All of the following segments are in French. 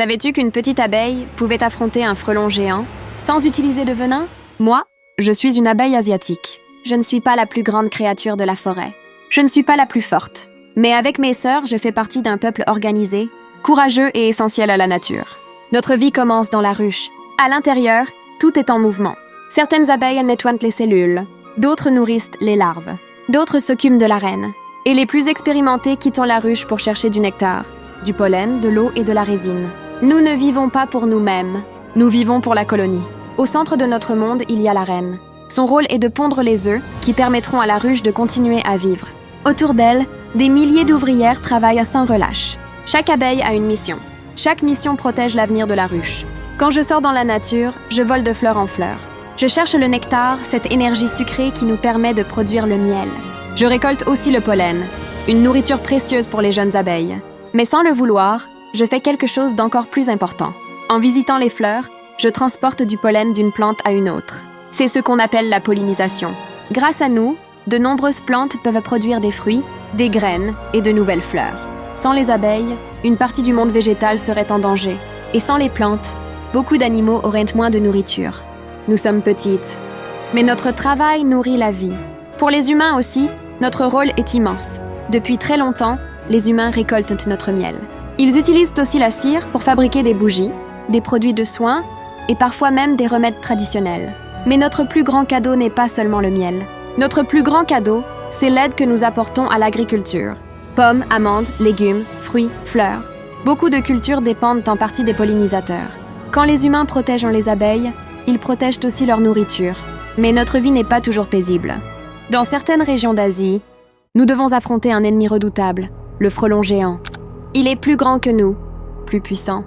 Savais-tu qu'une petite abeille pouvait affronter un frelon géant sans utiliser de venin? Moi, je suis une abeille asiatique. Je ne suis pas la plus grande créature de la forêt. Je ne suis pas la plus forte. Mais avec mes sœurs, je fais partie d'un peuple organisé, courageux et essentiel à la nature. Notre vie commence dans la ruche. À l'intérieur, tout est en mouvement. Certaines abeilles nettoient les cellules, d'autres nourrissent les larves, d'autres s'occupent de la reine. Et les plus expérimentés quittent la ruche pour chercher du nectar, du pollen, de l'eau et de la résine. Nous ne vivons pas pour nous-mêmes, nous vivons pour la colonie. Au centre de notre monde, il y a la reine. Son rôle est de pondre les œufs qui permettront à la ruche de continuer à vivre. Autour d'elle, des milliers d'ouvrières travaillent sans relâche. Chaque abeille a une mission. Chaque mission protège l'avenir de la ruche. Quand je sors dans la nature, je vole de fleur en fleur. Je cherche le nectar, cette énergie sucrée qui nous permet de produire le miel. Je récolte aussi le pollen, une nourriture précieuse pour les jeunes abeilles. Mais sans le vouloir, je fais quelque chose d'encore plus important. En visitant les fleurs, je transporte du pollen d'une plante à une autre. C'est ce qu'on appelle la pollinisation. Grâce à nous, de nombreuses plantes peuvent produire des fruits, des graines et de nouvelles fleurs. Sans les abeilles, une partie du monde végétal serait en danger. Et sans les plantes, beaucoup d'animaux auraient moins de nourriture. Nous sommes petites, mais notre travail nourrit la vie. Pour les humains aussi, notre rôle est immense. Depuis très longtemps, les humains récoltent notre miel. Ils utilisent aussi la cire pour fabriquer des bougies, des produits de soins et parfois même des remèdes traditionnels. Mais notre plus grand cadeau n'est pas seulement le miel. Notre plus grand cadeau, c'est l'aide que nous apportons à l'agriculture. Pommes, amandes, légumes, fruits, fleurs. Beaucoup de cultures dépendent en partie des pollinisateurs. Quand les humains protègent les abeilles, ils protègent aussi leur nourriture. Mais notre vie n'est pas toujours paisible. Dans certaines régions d'Asie, nous devons affronter un ennemi redoutable, le frelon géant. Il est plus grand que nous, plus puissant.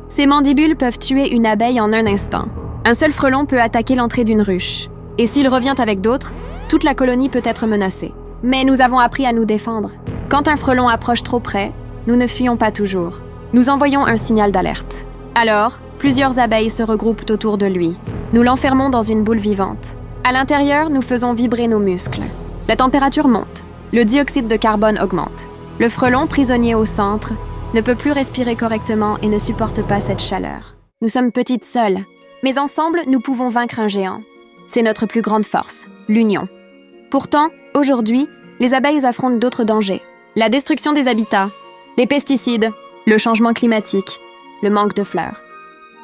Ses mandibules peuvent tuer une abeille en un instant. Un seul frelon peut attaquer l'entrée d'une ruche. Et s'il revient avec d'autres, toute la colonie peut être menacée. Mais nous avons appris à nous défendre. Quand un frelon approche trop près, nous ne fuyons pas toujours. Nous envoyons un signal d'alerte. Alors, plusieurs abeilles se regroupent autour de lui. Nous l'enfermons dans une boule vivante. À l'intérieur, nous faisons vibrer nos muscles. La température monte. Le dioxyde de carbone augmente. Le frelon, prisonnier au centre, ne peut plus respirer correctement et ne supporte pas cette chaleur. Nous sommes petites seules, mais ensemble, nous pouvons vaincre un géant. C'est notre plus grande force, l'union. Pourtant, aujourd'hui, les abeilles affrontent d'autres dangers. La destruction des habitats, les pesticides, le changement climatique, le manque de fleurs,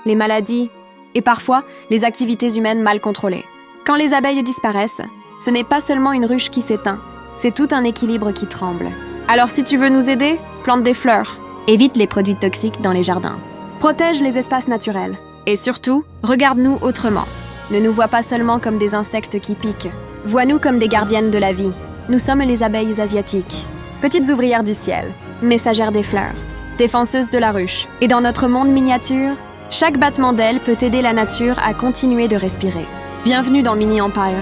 les maladies et parfois les activités humaines mal contrôlées. Quand les abeilles disparaissent, ce n'est pas seulement une ruche qui s'éteint, c'est tout un équilibre qui tremble. Alors si tu veux nous aider, plante des fleurs. Évite les produits toxiques dans les jardins. Protège les espaces naturels. Et surtout, regarde-nous autrement. Ne nous vois pas seulement comme des insectes qui piquent. Vois-nous comme des gardiennes de la vie. Nous sommes les abeilles asiatiques. Petites ouvrières du ciel, messagères des fleurs, défenseuses de la ruche. Et dans notre monde miniature, chaque battement d'aile peut aider la nature à continuer de respirer. Bienvenue dans Mini Empire.